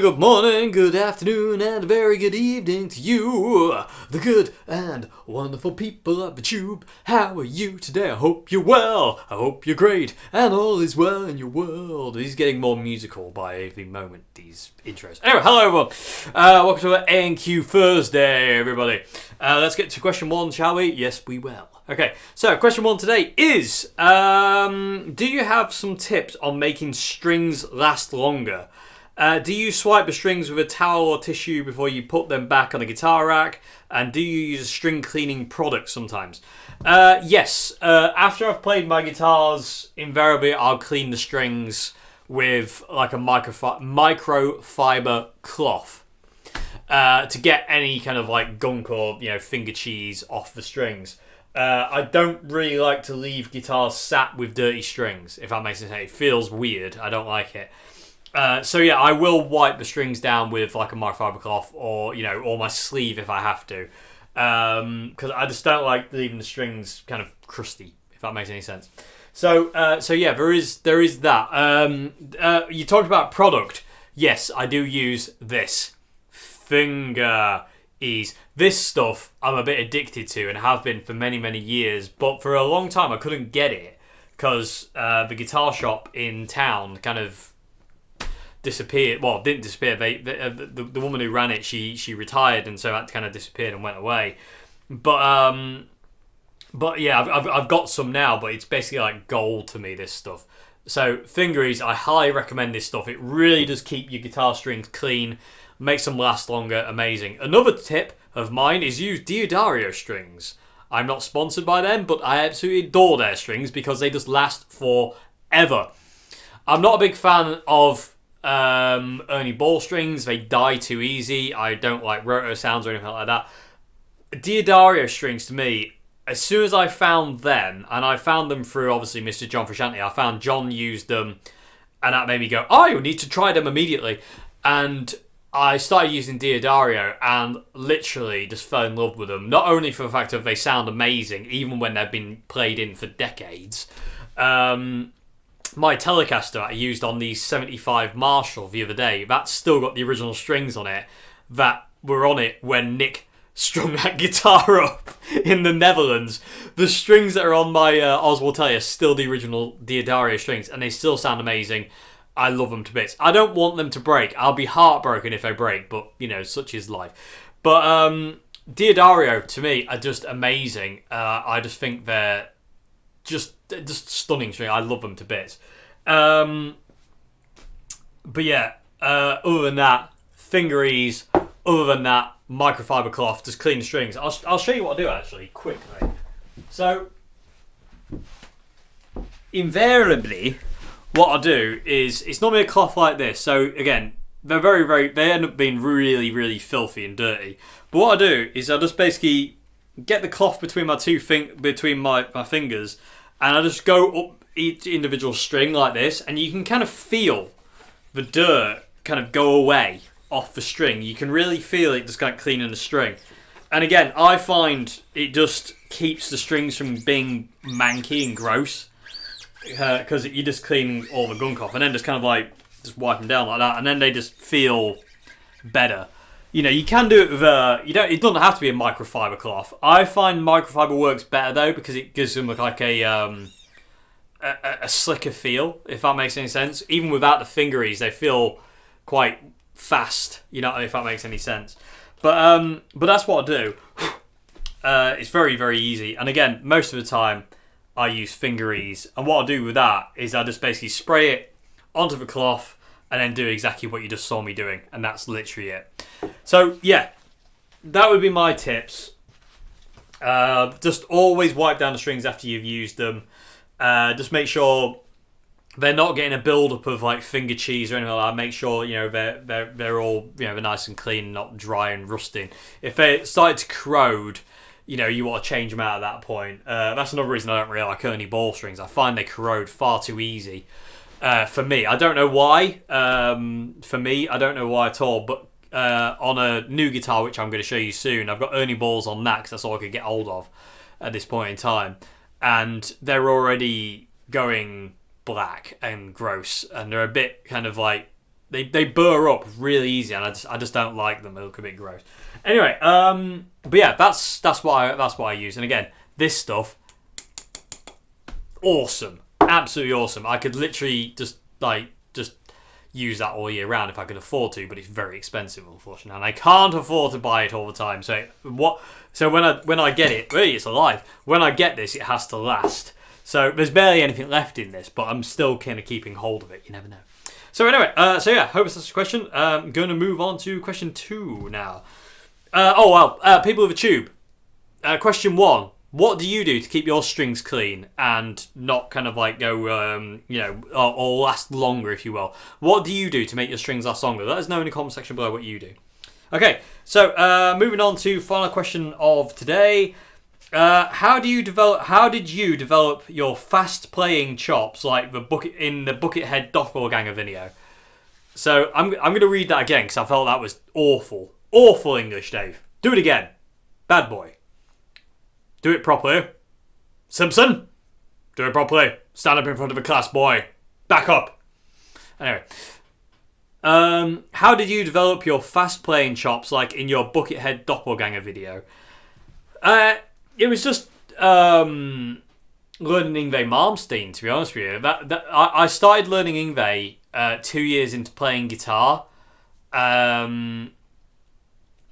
good morning, good afternoon, and a very good evening to you, the good and wonderful people of the tube. How are you today? I hope you're well, I hope you're great, and all is well in your world. He's getting more musical by every moment, these intros. Anyway, hello everyone. Welcome to A&Q Thursday, everybody. Let's get to question one, shall we? Yes, we will. Okay, so question one today is, do you have some tips on making strings last longer? Do you swipe the strings with a towel or tissue before you put them back on the guitar rack? And do you use a string cleaning product sometimes? Yes. After I've played my guitars, invariably I'll clean the strings with like a microfiber cloth to get any kind of like gunk or finger cheese off the strings. I don't really like to leave guitars sat with dirty strings, if that makes sense. It feels weird. I don't like it. So yeah, I will wipe the strings down with like a microfiber cloth or my sleeve if I have to, because I just don't like leaving the strings kind of crusty, if that makes any sense. So yeah, there is that. You talked about product. Yes, I do use this finger ease. This stuff I'm a bit addicted to and have been for many years, but for a long time I couldn't get it because the guitar shop in town kind of disappeared. Well, didn't disappear. The woman who ran it, she retired, and so that kind of disappeared and went away. But yeah, I've got some now, but it's basically like gold to me, this stuff. So Fingeries, I highly recommend this stuff. It really does keep your guitar strings clean, makes them last longer. Amazing. Another tip of mine is use Diodario strings. I'm not sponsored by them, but I absolutely adore their strings because they just last forever. I'm not a big fan of Ernie Ball strings. They die too easy. I don't like roto sounds or anything like that. Diodario strings, to me, as soon as I found them, and I found them through obviously Mr. John Frusciante, I found John used them, and that made me go, oh, you need to try them immediately. And I started using Diodario and literally just fell in love with them. Not only for the fact that they sound amazing, even when they've been played in for decades. My Telecaster I used on the 75 Marshall the other day, that's still got the original strings on it that were on it when Nick strung that guitar up in the Netherlands. The strings that are on my Oswald Telly are still the original Diodario strings, and they still sound amazing. I love them to bits. I don't want them to break. I'll be heartbroken if they break, but such is life. But Diodario, to me, are just amazing. I just think they're just stunning string. I love them to bits. But yeah, other than that, finger ease. Other than that, microfiber cloth. Just clean the strings. I'll show you what I do actually quickly. So invariably, what I do is it's normally a cloth like this. So again, they're they end up being really filthy and dirty. But what I do is I just basically get the cloth between my my fingers, and I just go up each individual string like this, and you can kind of feel the dirt kind of go away off the string. You can really feel it just kind of cleaning the string. And again, I find it just keeps the strings from being manky and gross because you're just cleaning all the gunk off, and then just kind of like just wipe them down like that, and then they just feel better. You can do it with it doesn't have to be a microfiber cloth. I find microfiber works better though because it gives them like a slicker feel, if that makes any sense. Even without the fingeries, they feel quite fast. If that makes any sense. But that's what I do. It's very easy, and again, most of the time I use fingeries, and what I do with that is I just basically spray it onto the cloth and then do exactly what you just saw me doing, and that's literally it. So yeah, that would be my tips. Just always wipe down the strings after you've used them. Just make sure they're not getting a build-up of like finger cheese or anything like that. Make sure they're all they're nice and clean, not dry and rusting. If they started to corrode, you want to change them out at that point. That's another reason I don't really like Ernie Ball strings. I find they corrode far too easy. For me, I don't know why. For me, I don't know why at all. But on a new guitar, which I'm going to show you soon, I've got Ernie Balls on that because that's all I could get hold of at this point in time. And they're already going black and gross, and they're a bit kind of like they burr up really easy, and I just don't like them. They look a bit gross. Anyway, but yeah, that's what I use. And again, this stuff, awesome, absolutely awesome. I could literally just use that all year round if I could afford to, but it's very expensive, unfortunately, and I can't afford to buy it all the time. So when I get it, really, it's alive. When I get this, it has to last. So there's barely anything left in this, but I'm still kind of keeping hold of it. You never know. So anyway, hope that's the question. I'm going to move on to question 2 now. People with a tube. Question 1. What do you do to keep your strings clean and not kind of like go, or last longer, if you will? What do you do to make your strings last longer? Let us know in the comment section below what you do. Okay, so moving on to final question of today. How did you develop your fast playing chops like the Buckethead Doppelganger video? So I'm going to read that again because I felt that was awful. Awful English, Dave. Do it again. Bad boy. Do it properly. Simpson. Do it properly. Stand up in front of a class, boy. Back up. Anyway. How did you develop your fast playing chops like in your Buckethead Doppelganger video? It was just learning Yngwie Malmsteen, to be honest with you. I started learning Yngwie 2 years into playing guitar.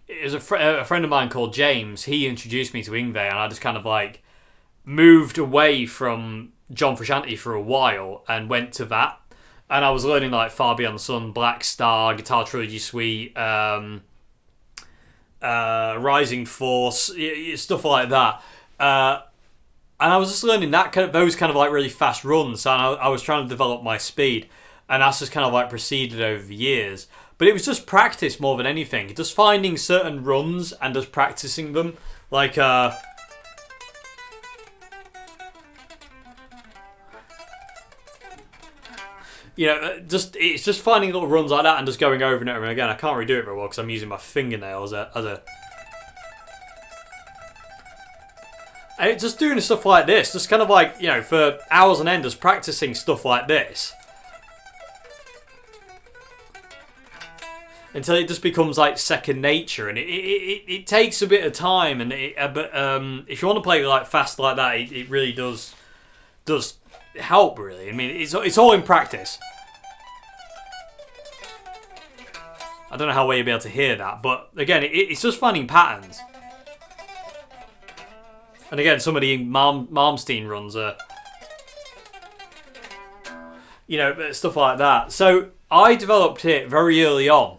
It was a friend of mine called James. He introduced me to Yngwie, and I just kind of like moved away from John Frusciante for a while and went to that. And I was learning like Far Beyond the Sun, Black Star, Guitar Trilogy Suite, Rising Force, stuff like that. And I was just learning those kind of like really fast runs, and I was trying to develop my speed, and that's just kind of like proceeded over the years. But it was just practice more than anything. Just finding certain runs and just practicing them. Like, it's just finding little runs like that and just going over and over again. I can't really do it very well because I'm using my fingernail as a. And it's just doing stuff like this, just kind of like, for hours on end, just practicing stuff like this. Until it just becomes like second nature, and it takes a bit of time, and but if you want to play like fast like that, it really does help, really. I mean, it's all in practice. I don't know how well you'll be able to hear that, but again, it's just finding patterns. And again, some of the Malmsteen runs are, stuff like that. So I developed it very early on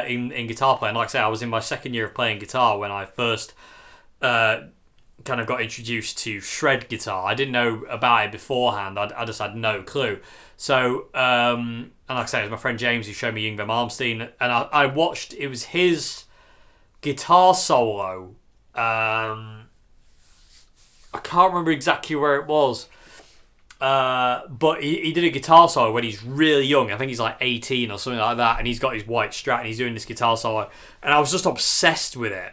in guitar playing. Like I say, I was in my second year of playing guitar when I first kind of got introduced to shred guitar. I didn't know about it beforehand. I just had no clue. So, and like I say, it was my friend James who showed me Yngwie Malmsteen, and I watched, it was his guitar solo. I can't remember exactly where it was, but he did a guitar solo when he's really young. I think he's like 18 or something like that, and he's got his white Strat and he's doing this guitar solo, and I was just obsessed with it.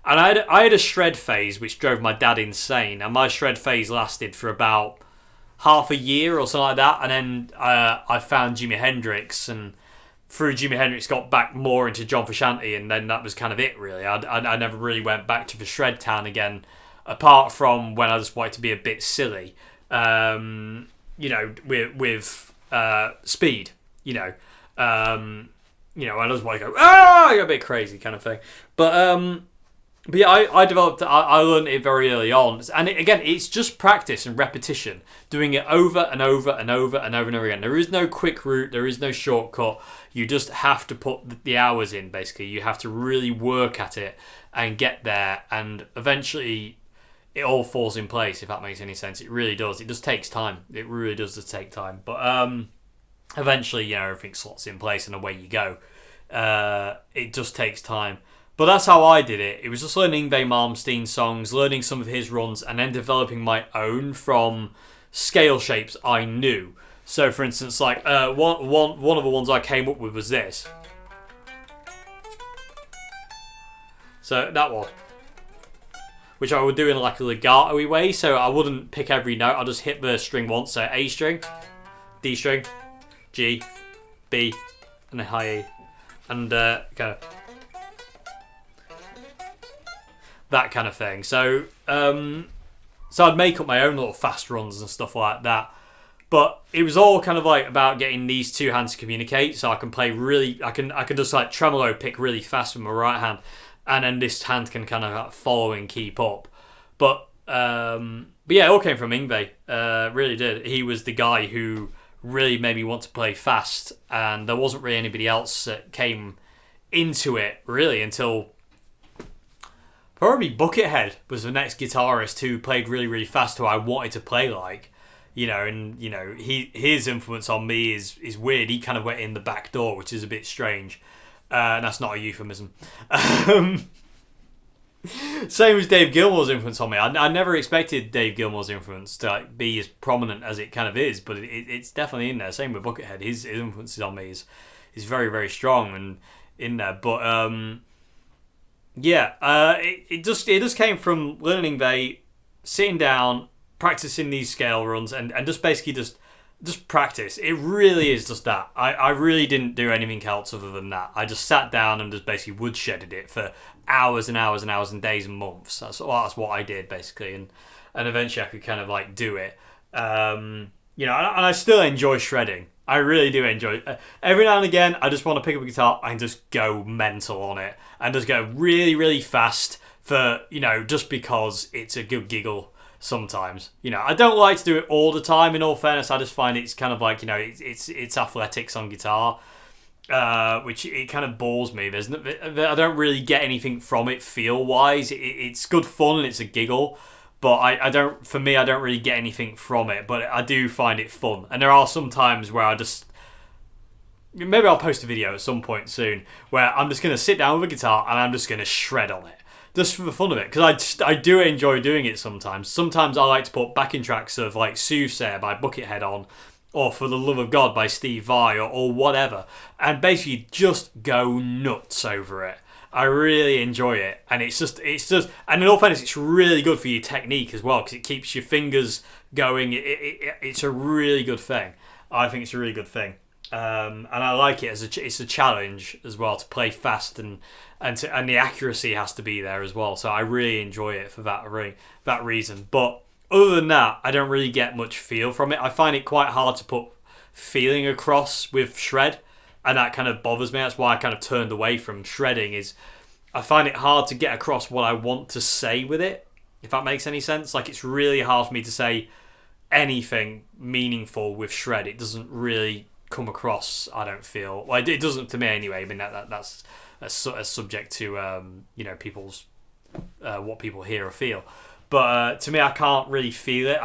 And I had a shred phase which drove my dad insane, and my shred phase lasted for about half a year or something like that, and then I found Jimi Hendrix, and through Jimi Hendrix got back more into John Frusciante, and then that was kind of it, really. I never really went back to the shred town again, apart from when I just wanted to be a bit silly, with speed, I just want to go, I go a bit crazy kind of thing. But yeah, I developed, I learned it very early on. And again, it's just practice and repetition, doing it over and over and over and over and over again. There is no quick route, there is no shortcut. You just have to put the hours in, basically. You have to really work at it and get there, and eventually it all falls in place, if that makes any sense. It really does. It just takes time. It really does just take time. But eventually, everything slots in place and away you go. It just takes time. But that's how I did it. It was just learning Yngwie Malmsteen songs, learning some of his runs, and then developing my own from scale shapes I knew. So, for instance, like one of the ones I came up with was this. So that one, which I would do in like a legato-y way. So I wouldn't pick every note. I'll just hit the string once. So A string, D string, G, B, and a high E, and kind of that kind of thing. So so I'd make up my own little fast runs and stuff like that. But it was all kind of like about getting these two hands to communicate, so I can play really. I can just like tremolo pick really fast with my right hand, and then this hand can kind of like follow and keep up. But yeah, it all came from Yngwie. Really did. He was the guy who really made me want to play fast, and there wasn't really anybody else that came into it really until probably Buckethead was the next guitarist who played really, really fast, who I wanted to play like. And his influence on me is weird. He kind of went in the back door, which is a bit strange, and that's not a euphemism. Same as Dave Gilmour's influence on me. I never expected Dave Gilmour's influence to like, be as prominent as it kind of is, but it's definitely in there. Same with Buckethead. His influence on me is very, very strong and in there. But it just came from learning Yngwie, sitting down, practicing these scale runs, and just basically just practice. It really is just that. I really didn't do anything else other than that. I just sat down and just basically woodshedded it for hours and hours and hours and days and months. That's what I did basically, and eventually I could kind of like do it. And I still enjoy shredding. I really do enjoy it. Every now and again, I just want to pick up a guitar and just go mental on it and just go really, really fast for just because it's a good giggle. Sometimes, I don't like to do it all the time. In all fairness, I just find it's kind of like it's athletics on guitar, which it kind of bores me. I don't really get anything from it feel wise. It's good fun and it's a giggle, but I don't really get anything from it. But I do find it fun, and there are some times where maybe I'll post a video at some point soon where I'm just gonna sit down with a guitar and I'm just gonna shred on it. Just for the fun of it, because I do enjoy doing it sometimes. Sometimes I like to put backing tracks of like Soothsayer by Buckethead on, or For the Love of God by Steve Vai, or whatever, and basically just go nuts over it. I really enjoy it, and it's just, and in all fairness, it's really good for your technique as well, because it keeps your fingers going. It's a really good thing. I think it's a really good thing. And I like it as it's a challenge as well to play fast and the accuracy has to be there as well. So I really enjoy it for that reason. But other than that, I don't really get much feel from it. I find it quite hard to put feeling across with shred, and that kind of bothers me. That's why I kind of turned away from shredding. Is I find it hard to get across what I want to say with it. If that makes any sense, like it's really hard for me to say anything meaningful with shred. It doesn't really come across, I don't feel. Well, it doesn't to me anyway. I mean that's subject to people's what people hear or feel. But to me, I can't really feel it.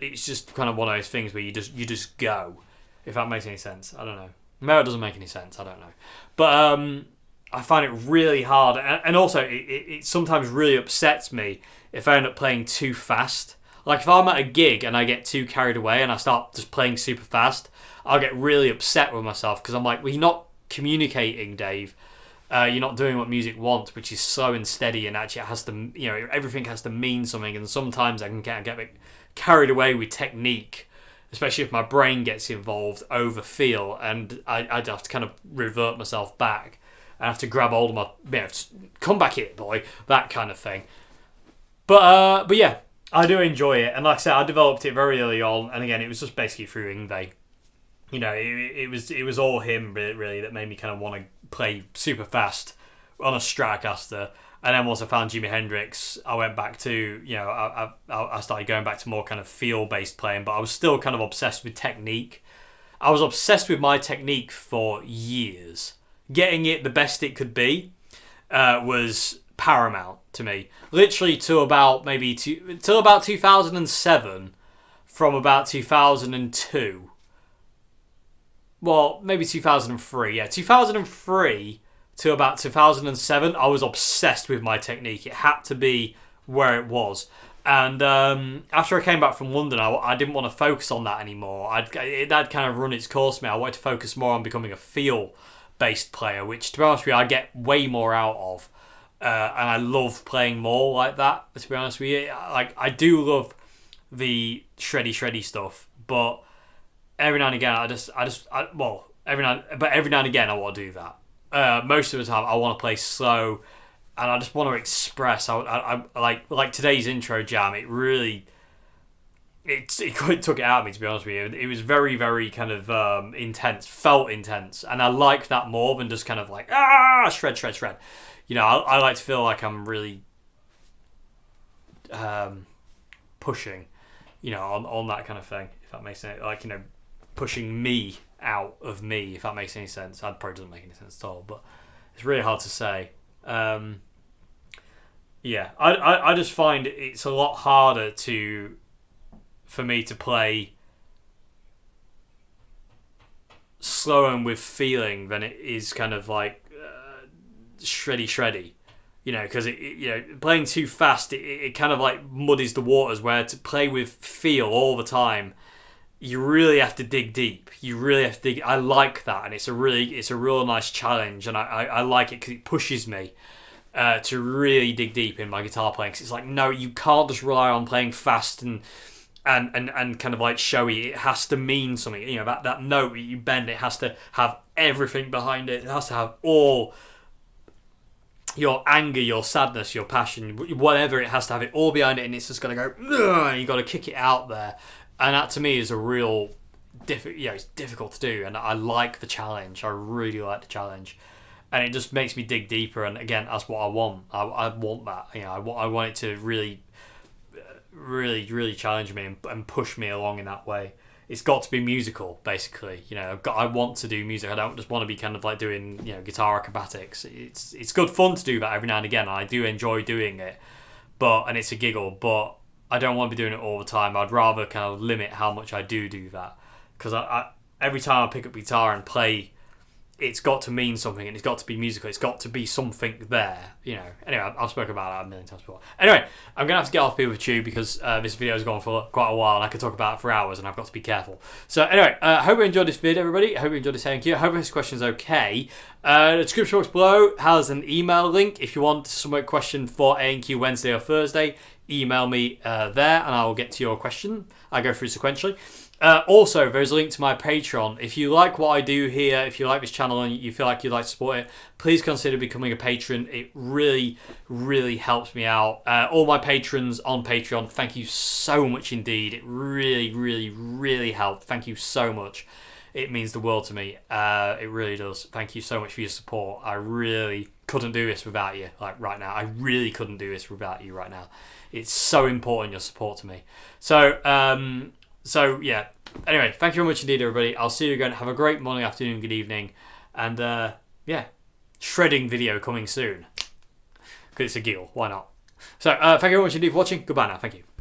It's just kind of one of those things where you just go. If that makes any sense, I don't know. Maybe it doesn't make any sense. I don't know. But I find it really hard, and also it sometimes really upsets me if I end up playing too fast. Like if I'm at a gig and I get too carried away and I start just playing super fast, I'll get really upset with myself because I'm like, well, you're not communicating, Dave. You're not doing what music wants, which is slow and steady, and actually it has to, everything has to mean something. And sometimes I can get a bit carried away with technique, especially if my brain gets involved over feel, and I'd have to kind of revert myself back. I have to grab hold of my, come back here, boy, that kind of thing. But yeah, I do enjoy it, and like I said, I developed it very early on, and again, it was just basically through Yngwie. It was all him really that made me kind of want to play super fast on a Stratocaster. And then once I found Jimi Hendrix, I went back to, I started going back to more kind of feel-based playing, but I was still kind of obsessed with technique. I was obsessed with my technique for years. Getting it the best it could be was paramount to me. Literally till about 2007, from about 2002. Well, maybe 2003. Yeah, 2003 to about 2007, I was obsessed with my technique. It had to be where it was. And after I came back from London, I didn't want to focus on that anymore. That kind of run its course for me. I wanted to focus more on becoming a feel-based player, which, to be honest with you, I get way more out of. And I love playing more like that, to be honest with you. Like, I do love the shreddy stuff, but every now and again, every now and again I want to do that. Most of the time I want to play slow, and I just want to express. I like today's intro jam. It really it took it out of me, to be honest with you. It was very, very kind of intense, felt intense, and I like that more than just kind of like shred. You know, I like to feel like I'm really pushing, you know, on that kind of thing. If that makes sense, like, you know, pushing me out of me. If that makes any sense, that probably doesn't make any sense at all. But it's really hard to say. Yeah, I just find it's a lot harder for me to play slow and with feeling than it is kind of like shreddy, you know, because you know, playing too fast it kind of like muddies the waters, where to play with feel all the time you really have to dig deep. You really have to dig. I like that, and it's a real nice challenge, and I like it because it pushes me to really dig deep in my guitar playing. Cause it's like, no, you can't just rely on playing fast and kind of like showy. It has to mean something. You know, that note that you bend, it has to have everything behind it. It has to have all your anger, your sadness, your passion, whatever. It has to have it all behind it, and it's just gonna go. And you got to kick it out there, and that to me is a real it's difficult to do, and I like the challenge. I really like the challenge, and it just makes me dig deeper. And again, that's what I want. I want that. You know, I want it to really challenge me and push me along in that way. It's got to be musical, basically. You know, I want to do music. I don't just want to be kind of like doing, you know, guitar acrobatics. It's good fun to do that every now and again. And I do enjoy doing it, and it's a giggle. But I don't want to be doing it all the time. I'd rather kind of limit how much I do that, because I every time I pick up guitar and play, it's got to mean something, and it's got to be musical. It's got to be something there, you know. Anyway, I've spoken about that a million times before. Anyway, I'm going to have to get off here with you, because this video has gone for quite a while, and I could talk about it for hours, and I've got to be careful. So anyway, I hope you enjoyed this video, everybody. I hope you enjoyed this thank you. I hope this question's okay. The description box below has an email link. If you want to submit a question for A&Q Wednesday or Thursday, email me there, and I will get to your question. I go through sequentially. Also, there's a link to my Patreon. If you like what I do here, if you like this channel and you feel like you'd like to support it, please consider becoming a patron. It really, really helps me out. All my patrons on Patreon, thank you so much indeed. It really, really, really helped. Thank you so much. It means the world to me. It really does. Thank you so much for your support. I really couldn't do this without you. Like right now, I really couldn't do this without you right now. It's so important, your support to me. So yeah. Anyway, thank you very much indeed, everybody. I'll see you again. Have a great morning, afternoon, good evening, and yeah, shredding video coming soon, because it's a giggle. Why not? So thank you very much indeed for watching. Goodbye now. Thank you.